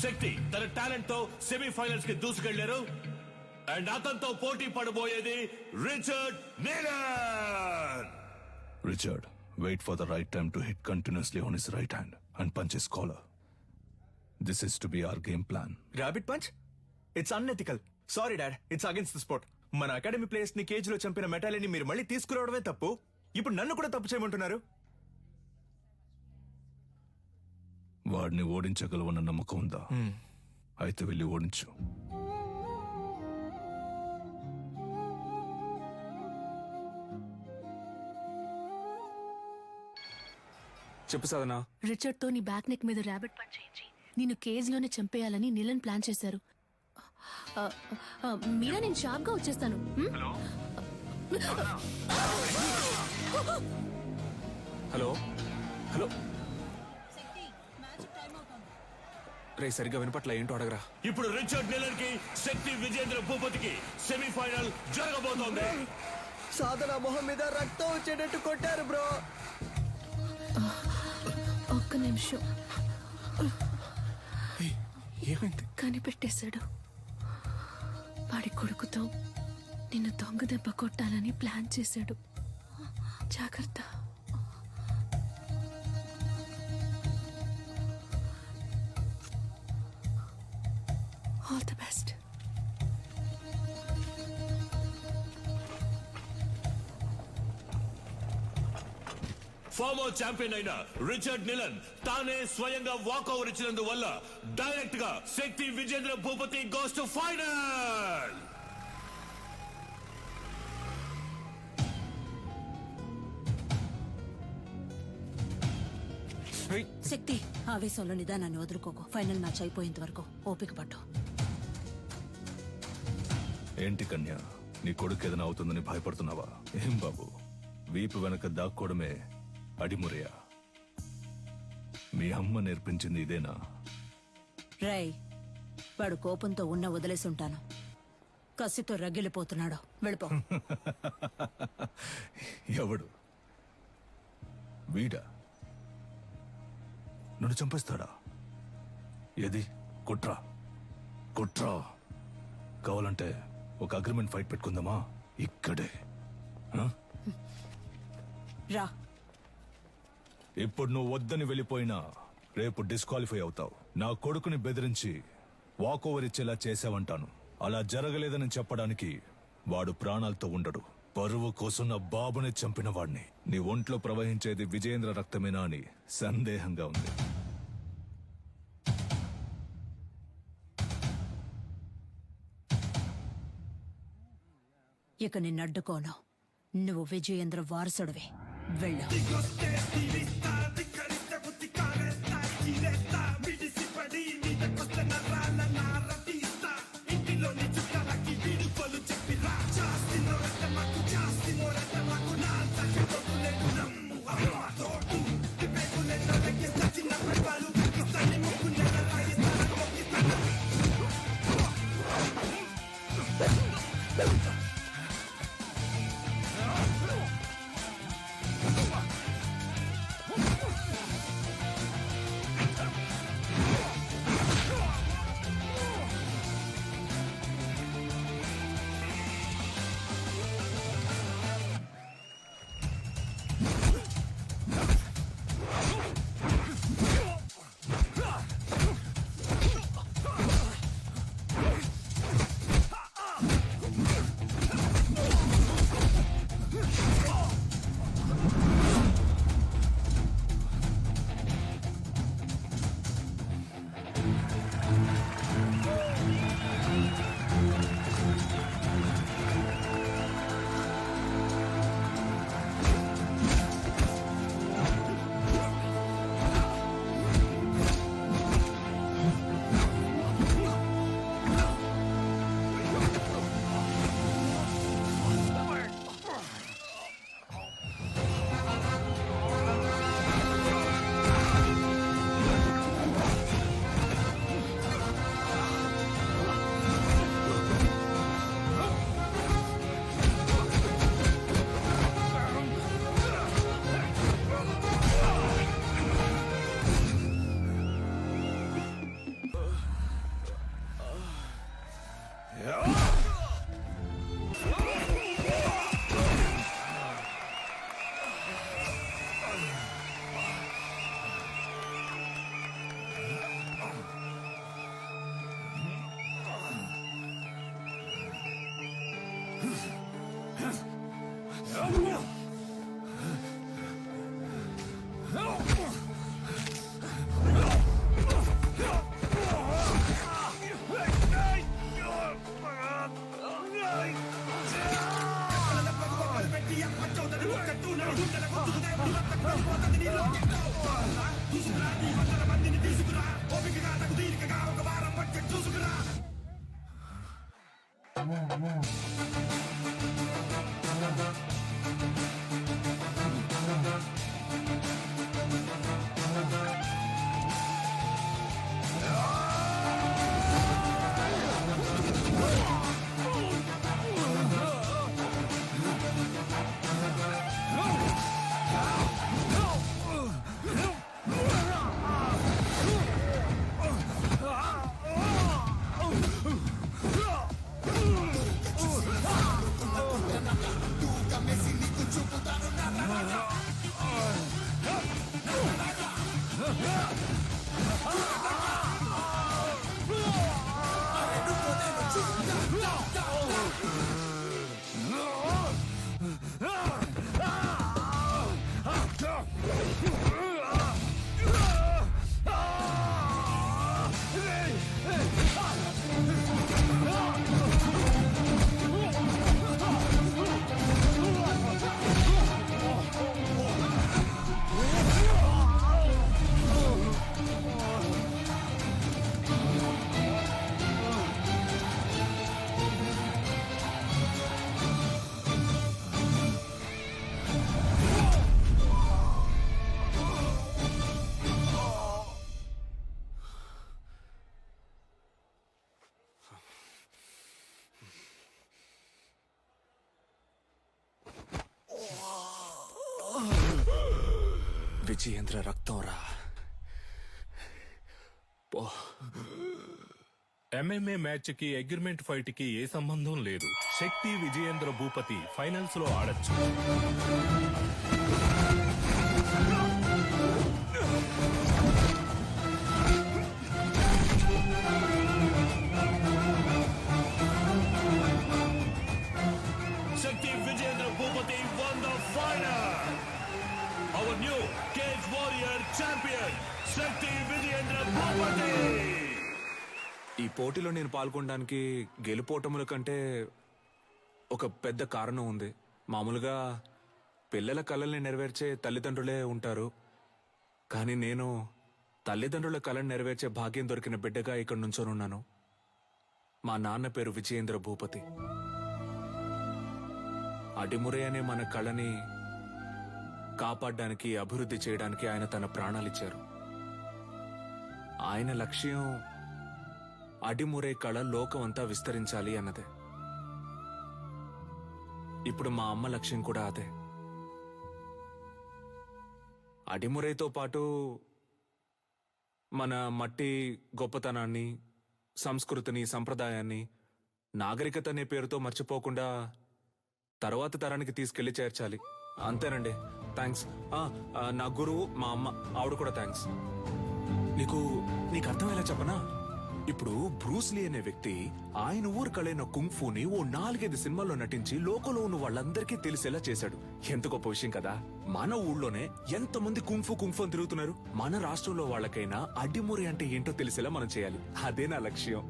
శక్తి తన టాలెంట్ తో సెమీఫైనల్స్ కి దూసుకెళ్లారు. అండ్ అతనితో పోటీ పడబోయేది Richard నీలన్. Richard, wait for the right time to hit continuously on his right hand and punch his collar. This is to be our game plan. Rabbit punch? It's unethical. Sorry, Dad. It's against the sport. మన academy players ని cage లో చంపిన మెటాలిని మీరు మళ్ళీ తీసుకురావడమే తప్పు. ఇప్పుడు నన్ను కూడా తప్పు చేయమంటున్నారు. వాడిని ఓడించగలవన్న నమ్మకం ఉందా? అయితే వెళ్ళి ఓడించు. చెప్పు సాధనా. రిచర్డ్ తో నీ బ్యాక్ నెక్ మీద ర్యాబిట్ పంచ్ చేయించి నిన్ను కేజ్ లోనే చంపేయాలని నీలన్ ప్లాన్ చేశారు. మీరా, నేను షార్ప్ గా వచ్చేస్తాను. హలో హలో రే, సరిగ్గా వినపట్ల, ఏంటో అడగరా. ఇప్పుడు రిచర్డ్ నీలన్ కి శక్తి విజేంద్ర భూపతికి సెమీఫైనల్ జరగబోతోంది. సాధన మొహం మీద రక్తం వచ్చేటట్టు కొట్టారు బ్రో. ఒక్క నిమిషం. ఏమైంది? కనిపెట్టేశాడు. వాడి కొడుకుతో నిన్ను దొంగ దెబ్బ కొట్టాలని ప్లాన్ చేశాడు. జాగ్రత్త. All the best. Former champion అయిన రిచర్డ్ నీలన్ తానే స్వయంగా వాకౌవర్ ఇచ్చినందువల్ల డైరెక్ట్ గా Shakti Vijendra Bhupathi goes to final. Shakti, ఆవేశంలో నిదానాన్ని వదులుకోకు. ఫైనల్ మ్యాచ్ అయిపోయేంత వరకు ఓపిక పట్టు. ఏంటి కన్యా, నీ కొడుకు ఏదైనా అవుతుందని భయపడుతున్నావా? ఏం బాబు, వీపు వెనక దాక్కోవడమే అడిమురయా? మీ అమ్మ నేర్పించింది ఇదేనా? రేయ్, వాడు కోపంతో ఉన్న వదిలేసుంటాను. కసితో రగిలిపోతున్నాడు. వెళ్ళిపో. ఎవడు? వీడా? నన్ను చంపేస్తాడా? ఏది? కుట్రా కుట్రా. కావాలంటే ఒక అగ్రిమెంట్ ఫైట్ పెట్టుకుందామా? ఇక్కడే. రా. ఇప్పుడు నువ్వు వద్దని వెళ్ళిపోయినా రేపు డిస్క్వాలిఫై అవుతావు. నా కొడుకుని బెదిరించి వాకోవర్ ఇచ్చేలా చేసావంటాను. అలా జరగలేదని చెప్పడానికి వాడు ప్రాణాలతో ఉండడు. పరువు కోసం నా బాబుని చంపిన వాడిని. నీ ఒంట్లో ప్రవహించేది విజయేంద్ర రక్తమేనా అని సందేహంగా ఉంది. ఇక నిన్నడ్డుకోను. నువ్వు విజయేంద్ర వారసుడివి. వెళ్ళు. విజయేంద్ర రక్తం రా. ఎంఎంఏ మ్యాచ్ కి అగ్రిమెంట్ ఫైట్ కి ఏ సంబంధం లేదు. శక్తి విజయేంద్ర భూపతి ఫైనల్స్ లో ఆడొచ్చు. శక్తి Vijayendra Bhupathi won the final. Our new Cage Warrior champion, శక్తి విజయేంద్ర భూపతి. ఈ పోటీలో నేను పాల్గొనడానికి గెలుపోటముల కంటే ఒక పెద్ద కారణం ఉంది. మామూలుగా పిల్లల కలల్ని నెరవేర్చే తల్లిదండ్రులే ఉంటారు, కానీ నేను తల్లిదండ్రుల కళను నెరవేర్చే భాగ్యం దొరికిన బిడ్డగా ఇక్కడ నుంచోనున్నాను. మా నాన్న పేరు విజయేంద్ర భూపతి. అడిమురే అనే మన కళని కాపాడడానికి, అభివృద్ధి చేయడానికి ఆయన తన ప్రాణాలిచ్చారు. ఆయన లక్ష్యం అడిమురే కళ లోకమంతా విస్తరించాలి అన్నదే. ఇప్పుడు మా అమ్మ లక్ష్యం కూడా అదే. అడిమురేతో పాటు మన మట్టి గొప్పతనాన్ని, సంస్కృతిని, సంప్రదాయాన్ని, నాగరికత అనే పేరుతో మర్చిపోకుండా తర్వాత తరానికి తీసుకెళ్లి చేర్చాలి. అంతేనండి. థ్యాంక్స్. నా గురువు మా అమ్మ, ఆవిడ కూడా థ్యాంక్స్. నీకు అర్థమయ్యేలా చెప్పనా? ఇప్పుడు బ్రూస్లీ అనే వ్యక్తి ఆయన ఊరు కళైన కుంగ్ఫూని ఓ 4-5 సినిమాల్లో నటించి లోకంలో ఉన్న వాళ్ళందరికీ తెలిసేలా చేశాడు. ఎంత గొప్ప విషయం కదా. మన ఊళ్ళోనే ఎంతమంది కుంగ్ఫూ అని తిరుగుతున్నారు. మన రాష్ట్రంలో వాళ్ళకైనా అడ్డిమురి అంటే ఏంటో తెలిసేలా మనం చేయాలి. అదే నా లక్ష్యం.